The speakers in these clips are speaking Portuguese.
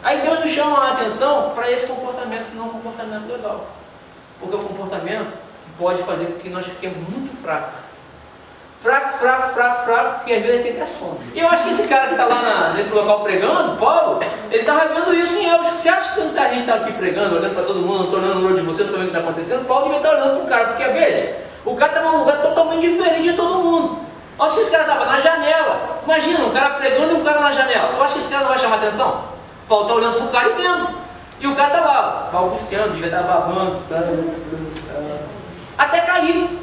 Aí Deus nos chama a atenção para esse comportamento que não é um comportamento legal. Porque é um comportamento que pode fazer com que nós fiquemos muito fracos. Fraco, que às vezes tem até sono. E eu acho que esse cara que está lá nesse local pregando, Paulo, ele estava vendo isso em Elvos. Você acha que quando a gente está aqui pregando, olhando para todo mundo, não estou olhando no olho de você, não estou vendo o que está acontecendo, Paulo devia estar olhando para o cara, porque veja, o cara estava num lugar totalmente diferente de todo mundo. Onde que esse cara estava? Na janela. Imagina, um cara pregando e um cara na janela. Eu acho que esse cara não vai chamar atenção. Paulo está olhando para o cara e vendo. E o cara está lá, balbuciando, devia estar babando. Até cair.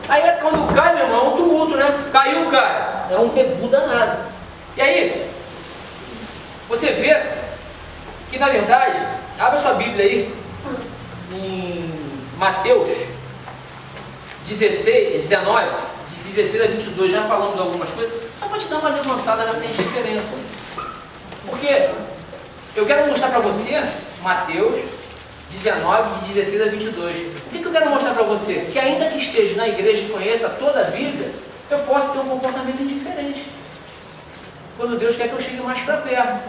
Aí quando cai, meu irmão, é um tumulto, né? Caiu o cara. É um rebu danado. E aí, você vê que na verdade, abre a sua Bíblia aí, em Mateus 16, 19, de 16 a 22, já falamos de algumas coisas, só para te dar uma levantada nessa indiferença. Porque eu quero mostrar para você, Mateus 19, de 16 a 22. O que eu quero mostrar para você? Que ainda que esteja na igreja e conheça toda a Bíblia, eu posso ter um comportamento indiferente. Quando Deus quer que eu chegue mais para perto.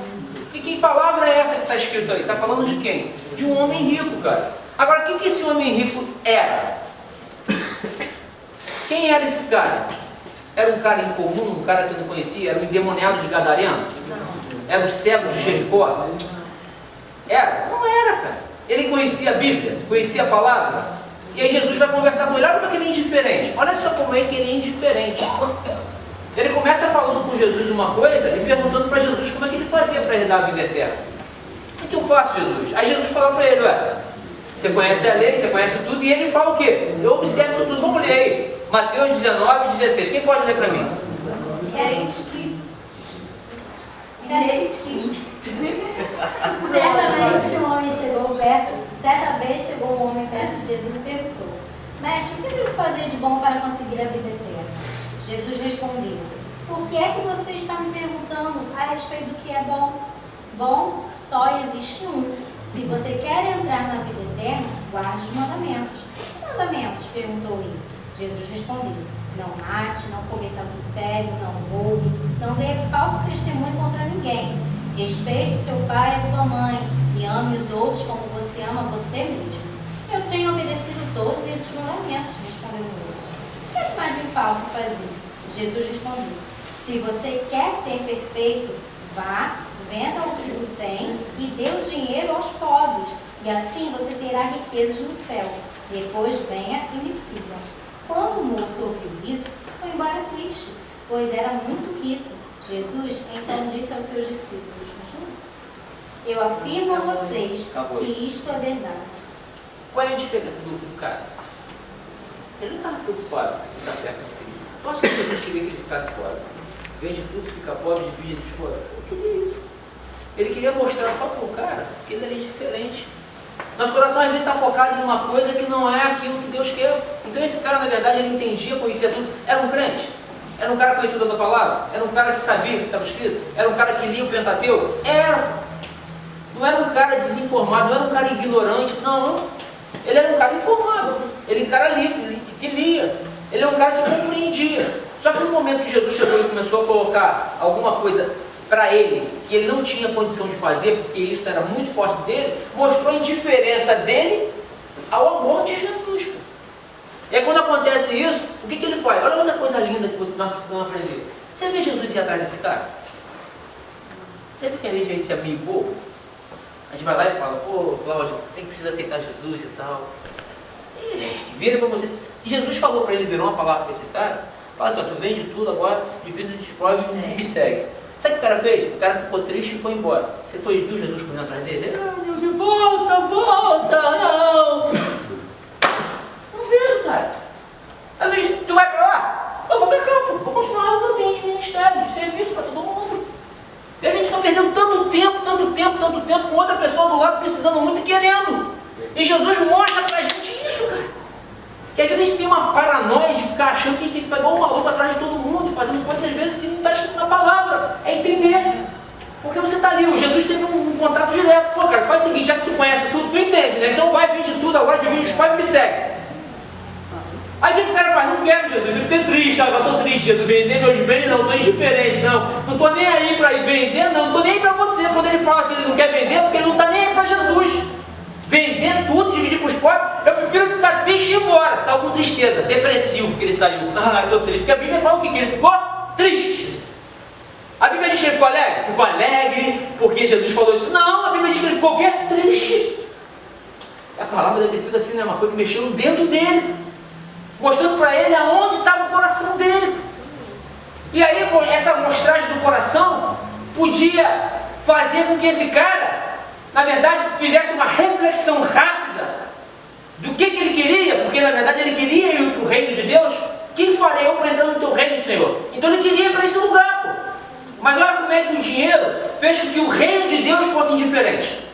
E que palavra é essa que está escrito aí? Está falando de quem? De um homem rico, cara. Agora, o que esse homem rico era? Quem era esse cara? Era um cara incomum, um cara que eu não conhecia? Era um endemoniado de Gadareno? Era o cego de Jericó? Era? Não era, cara. Ele conhecia a Bíblia, conhecia a palavra. E aí Jesus vai conversar com ele. Olha como é que ele é indiferente. Olha só como é que ele é indiferente. Ele começa falando com Jesus uma coisa e perguntando para Jesus como é que ele fazia para herdar a vida eterna. O que eu faço, Jesus? Aí Jesus fala para ele, você conhece a lei, você conhece tudo, e ele fala o quê? Eu observo isso tudo. Vamos ler aí. Mateus 19, 16. Quem pode ler para mim? Certamente um homem chegou perto, certa vez chegou um homem perto de Jesus e perguntou: Mestre, o que devo fazer de bom para conseguir a vida eterna? Jesus respondeu: Por que é que você está me perguntando a respeito do que é bom? Bom, só existe um. Se você quer entrar na vida eterna, guarde os mandamentos. Que mandamentos? Perguntou ele. Jesus respondeu: Não mate, não cometa adultério, não roube, não dê falso testemunho contra ninguém. Respeite seu pai e sua mãe e ame os outros como você ama você mesmo. Eu tenho obedecido todos esses mandamentos, respondeu o moço. O que é que mais me falta fazer? Jesus respondeu: Se você quer ser perfeito, vá, venda o que tem e dê o dinheiro aos pobres, e assim você terá riquezas no céu. Depois venha e me siga. Quando o moço ouviu isso, foi embora triste, pois era muito rico. Jesus então disse aos seus discípulos: Eu afirmo a vocês que isto é verdade. Qual é a diferença do cara? Ele não estava preocupado em estar perto de Cristo. Eu acho que Jesus queria que ele ficasse pobre. Vende tudo, fica pobre, divide dos pobres. Eu queria isso. Ele queria mostrar só para o cara que ele era diferente. Nosso coração às vezes está focado em uma coisa que não é aquilo que Deus quer. Então esse cara, na verdade, ele entendia, conhecia tudo. Era um crente. Era um cara conhecido da palavra. Era um cara que sabia o que estava escrito. Era um cara que lia o Pentateuco. Era. Não era um cara desinformado, não era um cara ignorante. Não. Ele era um cara informado. Ele era um cara que lia. Ele é um cara que compreendia. Só que no momento que Jesus chegou e começou a colocar alguma coisa para ele, que ele não tinha condição de fazer, porque isso era muito forte dele, mostrou a indiferença dele ao amor de Jesus. E aí quando acontece isso, o que ele faz? Olha outra coisa linda que nós precisamos aprender. Você vê Jesus ir atrás desse cara? Você vê que às vezes a gente se é meio bobo? A gente vai lá e fala: pô, Cláudio, tem que precisar aceitar Jesus e tal. E vira para você. Jesus falou para ele, virou uma palavra para esse cara: fala assim, tu vende tudo agora, divide os pobres e me segue. Sabe o que o cara fez? O cara ficou triste e foi embora. Você viu Jesus correndo atrás dele? Meu Deus, volta, não! Não vejo, cara. Às vezes, tu vai para lá? Eu vou para cá, vou continuar o meu tempo de ministério, de serviço para todo mundo. E a gente está perdendo tanto tempo com outra pessoa do lado precisando muito e querendo. E Jesus mostra pra gente isso, cara. Que às vezes a gente tem uma paranoia de ficar achando que a gente tem que ficar igual um maluco atrás de todo mundo e fazendo coisas às vezes que não está escrito na palavra. É entender. Porque você está ali, o Jesus teve um contato direto. Pô, cara, faz o seguinte, já que tu conhece tudo, tu entende, né? Então vai, vende tudo agora, divide os pais e me segue. Aí o que o cara faz? Não quero Jesus, eu fiquei triste, eu estou triste, Jesus, vender meus bens, não, sou indiferente, não estou nem aí para vender, não estou nem aí para você. Quando ele fala que ele não quer tristeza, depressivo que ele saiu. Ah, estou triste. Porque a Bíblia fala o quê? Que ele ficou triste. A Bíblia diz que ele ficou alegre? Ficou alegre porque Jesus falou isso. Não, a Bíblia diz que ele ficou o quê? Triste. A palavra deve ter sido assim, né? Uma coisa que mexeu dentro dele, mostrando para ele aonde estava o coração dele. E aí, essa mostragem do coração podia fazer com que esse cara, na verdade, fizesse uma reflexão rápida do que ele queria, porque na verdade ele queria ir para o reino de Deus. Quem farei eu para entrar no teu reino, Senhor? Então ele queria ir para esse lugar, pô. Mas olha como é que o dinheiro fez com que o reino de Deus fosse indiferente.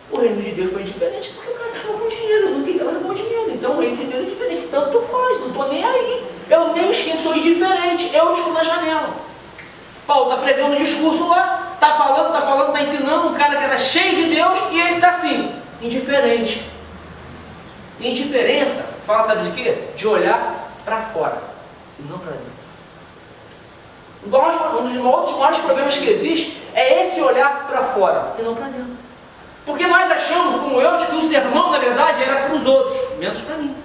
O reino de Deus foi indiferente porque o cara estava com dinheiro, eu não queria largar o dinheiro. Então o reino de Deus é diferente, tanto faz, não estou nem aí. Eu nem esquento, sou indiferente, eu estou na janela. Paulo está pregando um discurso lá, está falando, está ensinando um cara que era cheio de Deus e ele está assim, indiferente. Indiferença fala, sabe de quê? De olhar para fora e não para dentro. Um dos outros maiores problemas que existe é esse olhar para fora e não para dentro. Porque nós achamos, como eu, que o sermão, na verdade, era para os outros, menos para mim,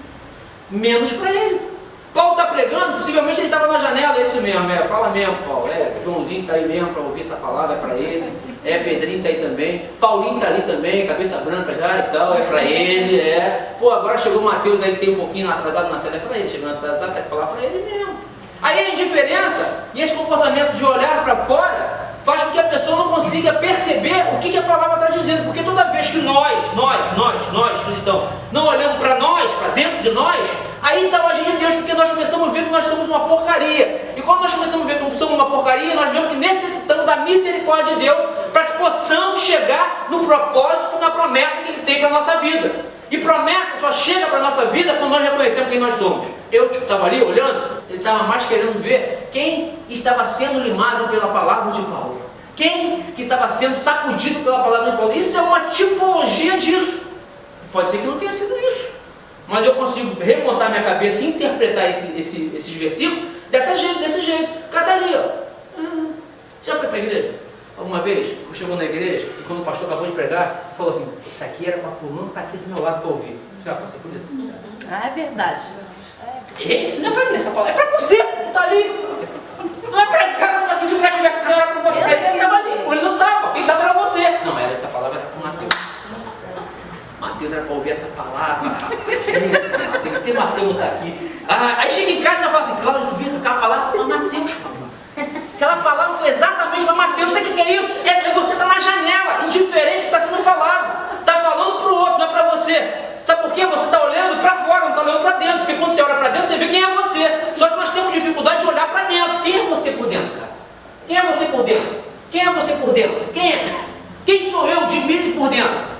menos para ele. Paulo está pregando, possivelmente ele estava na janela, é isso mesmo, fala mesmo, Paulo, Joãozinho está aí mesmo para ouvir essa palavra, é para ele, Pedrinho está aí também, Paulinho está ali também, cabeça branca já e tal, é para ele, Pô, agora chegou o Mateus aí, tem um pouquinho atrasado na cela, é para ele, chegando atrasado, tem que falar para ele mesmo. Aí a indiferença e esse comportamento de olhar para fora faz com que a pessoa não consiga perceber o que a palavra está dizendo, porque toda vez que nós cristãos, não olhamos para nós, para dentro de nós, aí está o agir de Deus, porque nós começamos a ver que nós somos uma porcaria. E quando nós começamos a ver que somos uma porcaria, nós vemos que necessitamos da misericórdia de Deus para que possamos chegar no propósito, na promessa que Ele tem para a nossa vida. E promessa só chega para a nossa vida quando nós reconhecemos quem nós somos. Eu estava ali olhando, ele estava mais querendo ver quem estava sendo limado pela palavra de Paulo. Quem que estava sendo sacudido pela palavra de Paulo. Isso é uma tipologia disso. Pode ser que não tenha sido isso, mas eu consigo remontar minha cabeça e interpretar esses versículos desse jeito. Cada ali, ó. Você já foi para a igreja? Alguma vez, chegou na igreja e quando o pastor acabou de pregar, falou assim, isso aqui era para fulano, está aqui do meu lado para ouvir. Você já passou por isso? É verdade. Esse não é para mim, essa palavra é para você, não está ali. Não é para cá, não está aqui, se o cara tivesse era para você, ele estava ali, ele não estava, quem estava era você. Não, essa palavra era para o Mateus. Mateus era para ouvir essa palavra. Tem Mateus não está aqui. Aí chega em casa e fala assim, Cláudio, tu viu aquela palavra para Mateus, aquela palavra foi exatamente para Mateus. Sabe o que é isso? Você está na janela, indiferente do que está sendo falado. Está falando para o outro, não é para você. Sabe por quê? Você está olhando para fora, não está olhando para dentro. Porque quando você olha para dentro, você vê quem é você. Só que nós temos dificuldade de olhar para dentro. Quem é você por dentro, cara? Quem é você por dentro? Quem é você por dentro? Quem é? Quem sou eu, Dimitri, por dentro?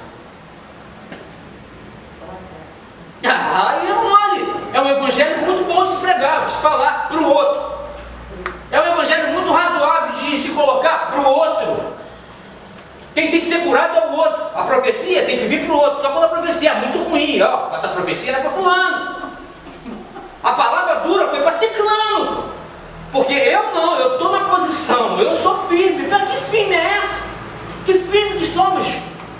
Aí é mole. É um evangelho muito bom de se pregar, de se falar para o outro. É um evangelho muito razoável de se colocar para o outro. Quem tem que ser curado é o outro. A profecia tem que vir para o outro. Só quando a profecia é muito ruim. Essa profecia era para fulano. A palavra dura foi para ciclano. Porque eu não, eu estou na posição. Eu sou firme. Mas que firme é essa? Que firme que somos?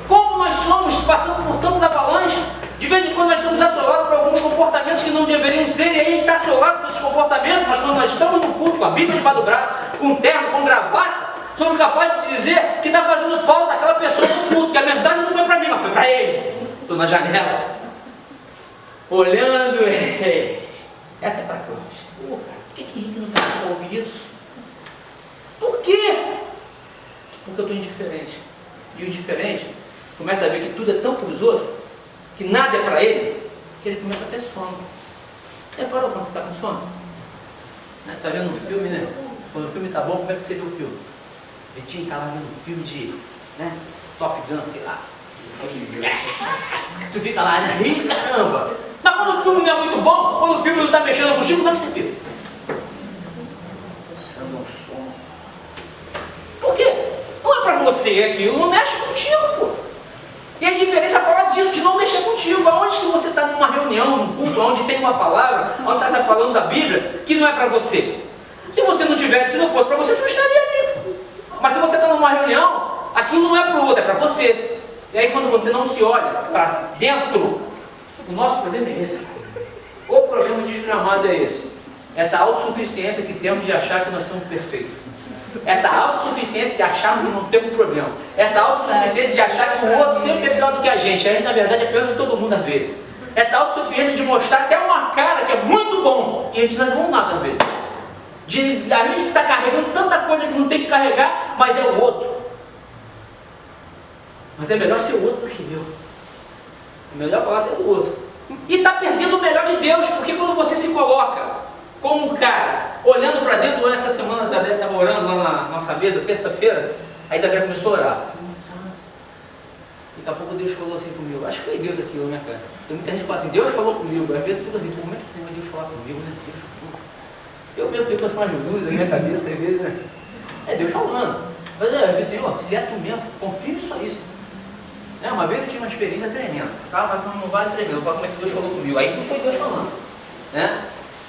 Como nós somos passando por tantas avalanches? De vez em quando nós somos assolados por alguns comportamentos que não deveriam ser, e aí a gente está assolado por esses comportamentos, mas quando nós estamos no culto, com a Bíblia debaixo do braço, com terno, com gravata, somos capazes de dizer que está fazendo falta aquela pessoa no culto, que a mensagem não foi para mim, mas foi para ele. Estou na janela, olhando, essa é para Cláudia. Pô, cara, por que Henrique não está aqui para ouvir isso? Por quê? Porque eu estou indiferente. E o indiferente começa a ver que tudo é tão para os outros, que nada é para ele, que ele começa a ter sono. Reparou quando você está com sono? Está vendo um filme, né? Quando o filme está bom, como é que você vê o filme? Betinho está lá vendo um filme de Top Gun, sei lá. Tu fica lá, né? Ih, caramba! Mas quando o filme não é muito bom, quando o filme não está mexendo contigo, como é que você fica? Achando um sono. Por quê? Não é para você aquilo, não mexe contigo, pô. E a diferença fala disso, de não mexer contigo. Aonde que você está numa reunião, num culto, onde tem uma palavra, onde está se falando da Bíblia, que não é para você. Se você não tivesse, se não fosse para você, você não estaria ali. Mas se você está numa reunião, aquilo não é para o outro, é para você. E aí quando você não se olha para dentro, o nosso problema é esse. O problema desgramado é esse. Essa autossuficiência que temos de achar que nós somos perfeitos. Essa autossuficiência de achar que não temos problema. Essa autossuficiência de achar que o outro sempre é pior do que a gente. A gente, na verdade, é pior do que todo mundo às vezes. Essa autossuficiência de mostrar até uma cara que é muito bom e a gente não é bom nada às vezes. A gente está carregando tanta coisa que não tem que carregar, mas é o outro. Mas é melhor ser o outro do que eu. É melhor falar até do outro. E está perdendo o melhor de Deus, porque quando você se coloca como um cara, olhando para dentro, essa semana a Isabel estava orando lá na nossa mesa, terça-feira, a Isabel começou a orar. Daqui a pouco Deus falou assim comigo, acho que foi Deus aquilo, né, cara? Tem muita gente que fala assim, Deus falou comigo, às vezes eu fico assim, como é que tem Deus falar comigo, né? Eu mesmo fico com as luzes na minha cabeça, às vezes, né? É Deus falando. Mas eu disse, Senhor, se é tu mesmo, confirme só isso. Uma vez eu tinha uma experiência tremenda, estava passando num vale tremendo, eu falo como é que Deus falou comigo, aí não foi Deus falando, né?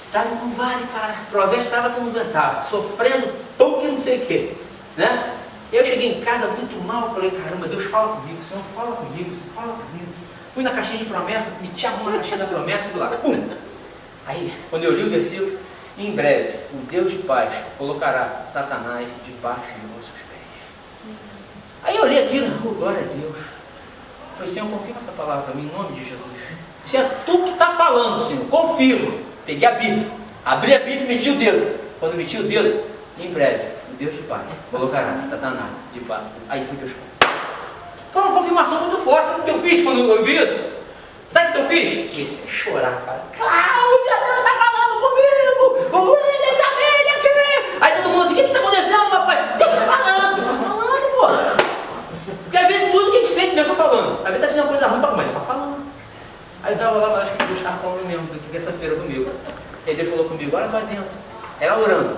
Estava num vale, cara, Provérbios estava que não aguentava, sofrendo pouco que não sei o que, né? Eu cheguei em casa muito mal, falei, caramba, Deus fala comigo, Senhor fala comigo, Senhor fala comigo. Fui na caixinha de promessa, meti a mão na caixinha da promessa e do lado, pum! Aí, quando eu li o versículo, em breve, o Deus de paz colocará Satanás debaixo de vossos pés. Aí eu li aquilo, glória a Deus. Eu falei, Senhor, confirma essa palavra para mim, em nome de Jesus. Se é tu que está falando, Senhor, confirma. Peguei a Bíblia, abri a Bíblia e meti o dedo. Quando meti o dedo, em breve, o Deus de paz colocará Satanás debaixo. Aí foi que eu escolhi. Foi uma confirmação muito forte. Sabe o que eu fiz quando eu vi isso? Sabe o que eu fiz? Esse é chorar, cara. Cláudia, Deus está falando comigo! O William, Isabel, aqui! Aí todo mundo assim, o que está acontecendo, papai? Deus está falando! Deus está falando, pô! Porque às vezes tudo que a gente sente, Deus está falando. Às vezes está sendo uma coisa ruim para comer, Deus está falando. Aí eu estava lá, mas acho que Deus estava falando mesmo, do que terça-feira comigo. Aí Deus falou comigo, olha para dentro. Ela orando.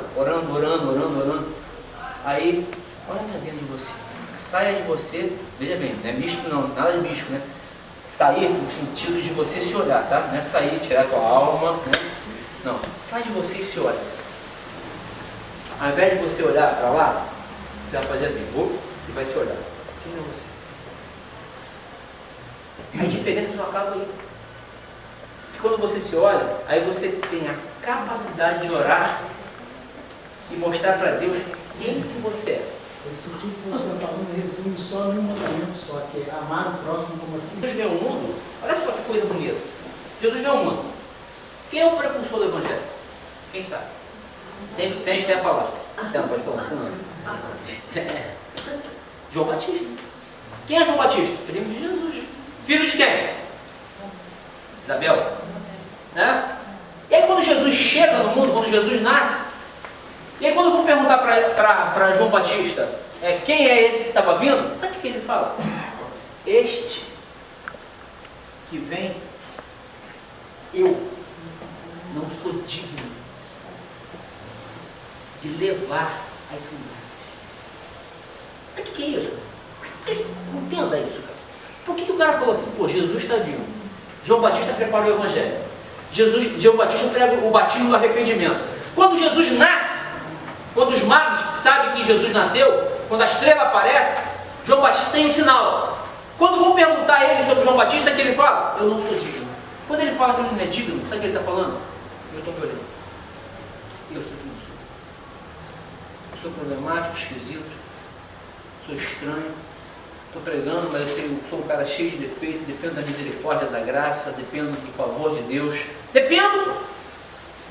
Aí, olha para dentro de você. Saia de você, veja bem, não é místico não, nada de místico, né? Sair no sentido de você se olhar, tá? Não é sair, tirar a tua alma, né? Não, sai de você e se olha. Ao invés de você olhar para lá, você vai fazer assim, e vai se olhar. Quem é você? A diferença só acaba aí. Porque quando você se olha, aí você tem a capacidade de orar e mostrar para Deus quem que você é. Esse tipo que você está falando resume só num mandamento só, que é amar o próximo como assim. Jesus veio ao mundo, olha só que coisa bonita. Jesus veio ao mundo. Quem é o precursor do Evangelho? Quem sabe? Sem a gente até falar. Você não pode falar, senão. João Batista. Quem é João Batista? Primo de Jesus. Filho de quem? Isabel. Né? E aí quando Jesus chega no mundo, quando Jesus nasce, e aí quando eu vou perguntar para João Batista, quem é esse que estava vindo? Sabe o que ele fala? Este que vem, eu não sou digno de levar as sandálias. Sabe o que é isso? Entenda isso, cara. Por que o cara falou assim, pô, Jesus está vindo? João Batista prepara o Evangelho. João Batista prega o batismo do arrependimento. Quando Jesus nasce, quando os magos sabem que Jesus nasceu, quando a estrela aparece, João Batista tem um sinal. Quando vão perguntar a ele sobre João Batista, que ele fala, eu não sou digno. Quando ele fala que ele não é digno, sabe o que ele está falando? Eu estou me olhando. Eu sei quem eu sou. Eu sou problemático, esquisito, sou estranho, estou pregando, mas eu sou um cara cheio de defeitos, dependo da misericórdia, da graça, dependo do favor de Deus. Dependo!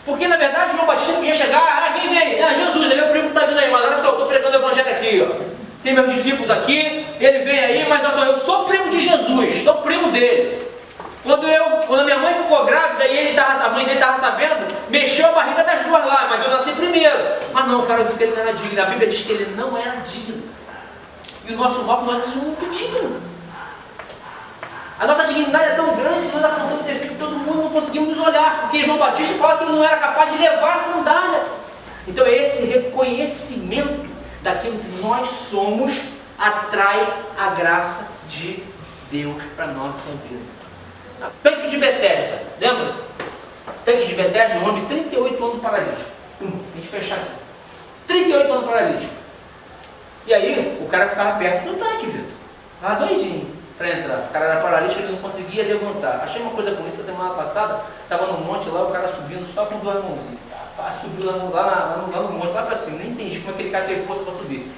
Porque na verdade João Batista podia chegar, quem vem? Jesus, ele é o primo que está vindo aí, mas olha só, eu estou pregando o Evangelho aqui, ó. Tem meus discípulos aqui, ele vem aí, mas olha só, eu sou primo de Jesus, sou primo dele. Quando a minha mãe ficou grávida e a mãe dele estava sabendo, mexeu a barriga das duas lá, mas eu nasci primeiro. Mas não, o cara viu que ele não era digno. A Bíblia diz que ele não era digno. E o nosso mal, nós somos muito dignos. A nossa dignidade é tão grande que nós apontamos defeito de todo mundo, não conseguimos nos olhar, porque João Batista fala que ele não era capaz de levar a sandália. Então esse reconhecimento daquilo que nós somos atrai a graça de Deus para a nossa vida. Tanque de Betesda, lembra? Tanque de Betesda, um homem 38 anos paralítico. A gente fecha aqui. 38 anos paralítico. E aí, o cara ficava perto do tanque, viu? Estava doidinho. para entrar. O cara era paralítico, ele não conseguia levantar. Achei uma coisa bonita, semana passada, estava no monte lá, o cara subindo só com duas mãozinhas. Subiu lá no monte, lá para cima. Nem entendi como aquele cara teve força para subir.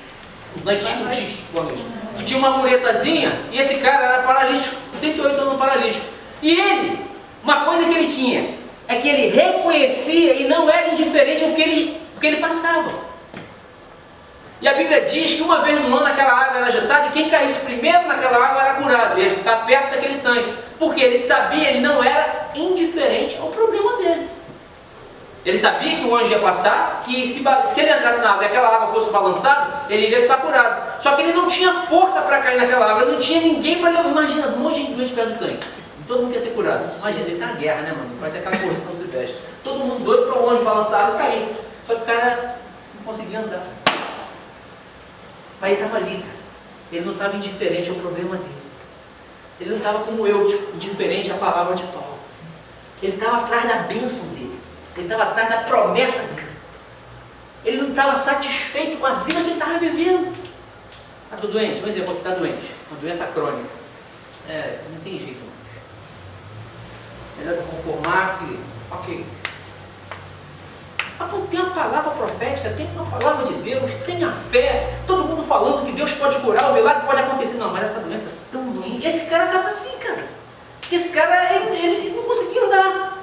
Que tinha uma muretazinha, e esse cara era paralítico, 38 anos paralítico. E ele, uma coisa que ele tinha, é que ele reconhecia e não era indiferente ao que ele passava. E a Bíblia diz que uma vez no ano aquela água era agitada e quem caísse primeiro naquela água era curado. Ele ia ficar perto daquele tanque. Porque ele sabia, ele não era indiferente ao problema dele. Ele sabia que o anjo ia passar, que se ele entrasse na água e aquela água fosse balançada, ele iria ficar curado. Só que ele não tinha força para cair naquela água, ele não tinha ninguém para levar. Imagina, um monte de doente perto do tanque. Todo mundo quer ser curado. Imagina, isso é uma guerra, né, mano? Parece aquela correção dos vestes. Todo mundo doido para o anjo balançar e cair. Só que o cara não conseguia andar. Mas ele estava ali, cara. Ele não estava indiferente ao problema dele. Ele não estava como eu, tipo, indiferente à palavra de Paulo. Ele estava atrás da bênção dele. Ele estava atrás da promessa dele. Ele não estava satisfeito com a vida que ele estava vivendo. Estou doente? Um exemplo aqui, está doente. Uma doença crônica. Não tem jeito mais. Melhor conformar que, ok. Então tem a palavra profética, tem uma palavra de Deus, tem a fé, todo mundo falando que Deus pode curar, o milagre pode acontecer. Não, mas essa doença é tão ruim. Esse cara estava assim, cara. Esse cara, ele não conseguia andar.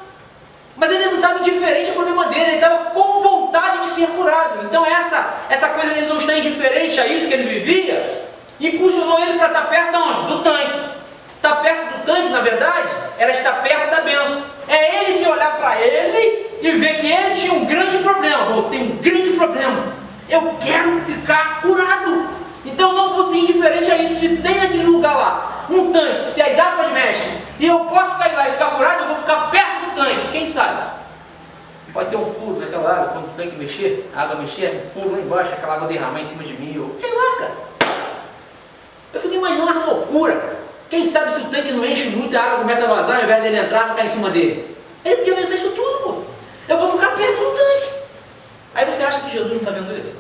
Mas ele não estava indiferente ao problema dele, ele estava com vontade de ser curado. Então essa coisa dele não estar indiferente a isso que ele vivia, impulsionou ele para estar perto de onde? Do tanque. Estar perto do tanque, na verdade, era estar perto da bênção. É ele se olhar para ele e ver que ele tinha um grande problema. Eu tenho um grande problema. Eu quero ficar curado. Então eu não vou ser indiferente a isso. Se tem naquele lugar lá um tanque, se as águas mexem e eu posso cair lá e ficar curado, eu vou ficar perto do tanque. Quem sabe? Pode ter um furo naquela água, quando o tanque mexer, a água mexer, um furo lá embaixo, aquela água derramar em cima de mim. Sei lá, cara. Eu fico imaginando uma loucura, cara. Quem sabe se o tanque não enche muito, a água começa a vazar, ao invés dele entrar, vai cair em cima dele. Ele podia pensar isso tudo, pô. Eu vou ficar perto do tanque. Aí você acha que Jesus não está vendo isso?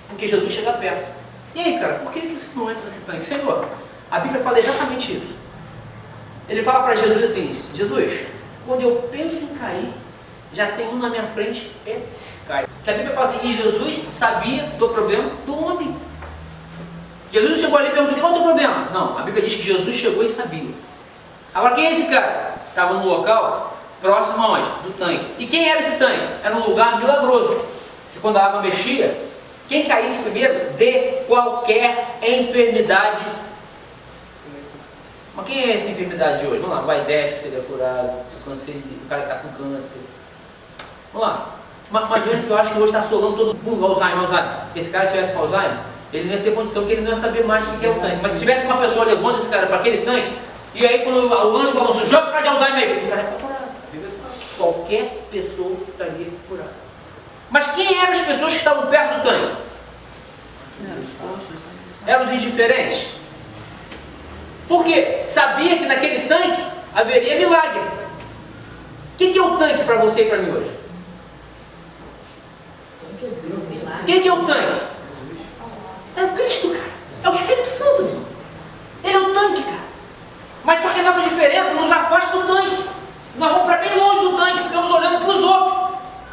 Porque Jesus chega perto. E aí, cara, por que você não entra nesse tanque? Senhor, a Bíblia fala exatamente isso. Ele fala para Jesus assim: Jesus, quando eu penso em cair, já tem um na minha frente e cai. Que a Bíblia fala assim: e Jesus sabia do problema do homem. Jesus não chegou ali e perguntou: qual é o teu problema? Não, a Bíblia diz que Jesus chegou e sabia. Agora, quem é esse cara? Estava no local próximo aonde? Do tanque. E quem era esse tanque? Era um lugar milagroso. Que quando a água mexia, quem caísse primeiro de qualquer enfermidade. Mas quem é essa enfermidade de hoje? Vamos lá, o diabético seria curado, o cara que está com câncer. Vamos lá. Uma doença que eu acho que hoje está assolando todo mundo, Alzheimer. Se esse cara tivesse com Alzheimer, ele não ia ter condição, que ele não ia saber mais o que é o tanque. Mas se tivesse uma pessoa levando esse cara para aquele tanque, e aí quando o anjo balançou, joga para de Alzheimer aí, o cara ia ficar curado. Qualquer pessoa estaria curada. Mas quem eram as pessoas que estavam perto do tanque? Eram os indiferentes. Porque sabia que naquele tanque haveria milagre. O que é o tanque para você e para mim hoje? O que é o tanque? É o Cristo, cara. É o Espírito Santo, irmão. Ele é o tanque, cara. Mas só que a nossa diferença nos afasta do tanque. Nós vamos para bem longe do tanque, ficamos olhando para os outros.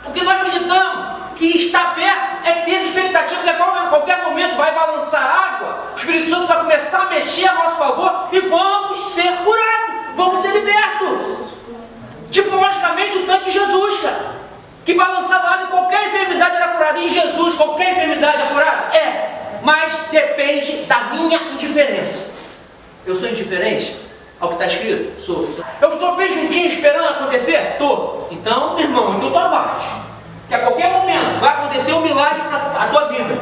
Porque nós acreditamos que estar perto é ter expectativa que a qualquer momento vai balançar a água, o Espírito Santo vai começar a mexer a nosso favor e vamos ser curados, vamos ser libertos. Tipologicamente o tanque de Jesus, cara, que balançava a água e qualquer enfermidade era curada. Em Jesus qualquer enfermidade é curada? É, mas depende da minha indiferença. Eu sou indiferente ao que está escrito? Sou. Eu estou bem juntinho esperando acontecer? Estou. Então, irmão, então estou abaixo. Que a qualquer momento vai acontecer um milagre na tua vida.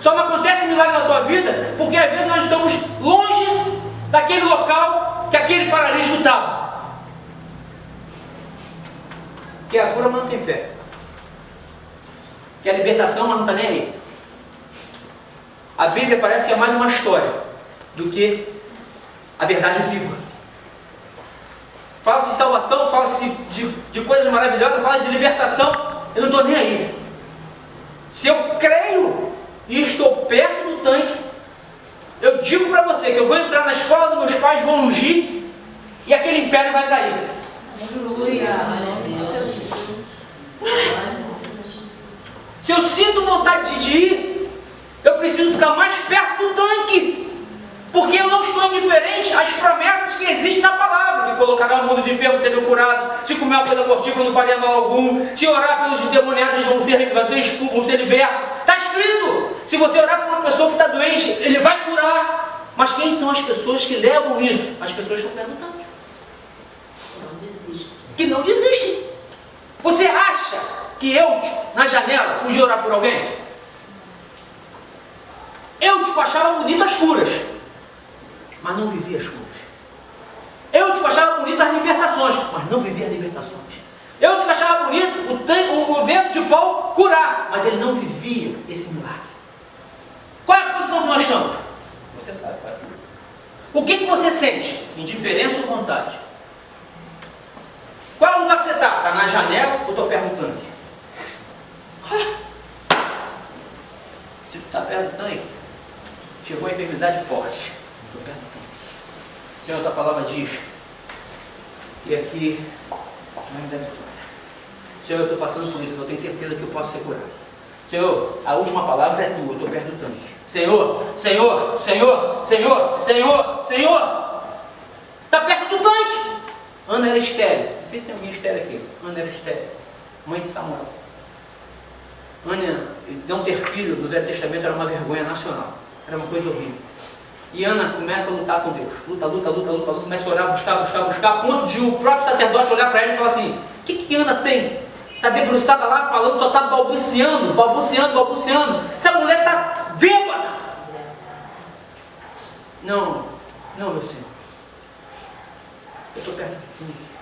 Só não acontece milagre na tua vida porque às vezes nós estamos longe daquele local que aquele paralítico estava. Que a cura, mas não tem fé. Que a libertação, mas não está nem aí. A Bíblia parece que é mais uma história do que a verdade viva. Fala-se de salvação, fala-se de coisas maravilhosas, fala de libertação. Eu não estou nem aí. Se eu creio e estou perto do tanque, eu digo para você que eu vou entrar na escola, meus pais vão ungir e aquele império vai cair. Se eu sinto vontade de ir, eu preciso ficar mais perto do tanque. Porque eu não estou indiferente às promessas que existem na palavra, que colocará o mundo de enfermos serem curados, se comer uma coisa mortífera não faria mal algum, se orar pelos endemoniados vão ser expulsos, vão ser libertos. Está escrito! Se você orar por uma pessoa que está doente, ele vai curar. Mas quem são as pessoas que levam isso? As pessoas que estão perto do tanque. Que não desistem. Você acha que eu, na janela, podia orar por alguém? Eu achava bonito as curas, mas não vivia as curas. Eu achava bonito as libertações, mas não vivia as libertações. Eu achava bonito o dedo de pau curar, mas ele não vivia esse milagre. Qual é a posição que nós estamos? Você sabe, pai. O que você sente? Indiferença ou vontade? Qual é o lugar que você está? Está na janela ou está perto do tanque? Se tu está perto do tanque, chegou a enfermidade forte. Estou perto do tanque. Senhor, a tua palavra diz que aqui não me dá vitória. Senhor, eu estou passando por isso, eu tenho certeza que eu posso ser curado. Senhor, a última palavra é tua, eu estou perto do tanque. Senhor, Senhor, Senhor, Senhor, Senhor, Senhor. Está perto do tanque. Ana era estéril. Não sei se tem alguém estéril aqui. Ana era estéril. Mãe de Samuel. Ana, não ter filho no Velho Testamento era uma vergonha nacional. Era uma coisa horrível. E Ana começa a lutar com Deus. Luta, começa a orar, buscar, a ponto de o próprio sacerdote olhar para ela e falar assim: o que Ana tem? Está debruçada lá falando, só está balbuciando. Essa mulher está bêbada. Não, meu Senhor. Eu estou perto de ti.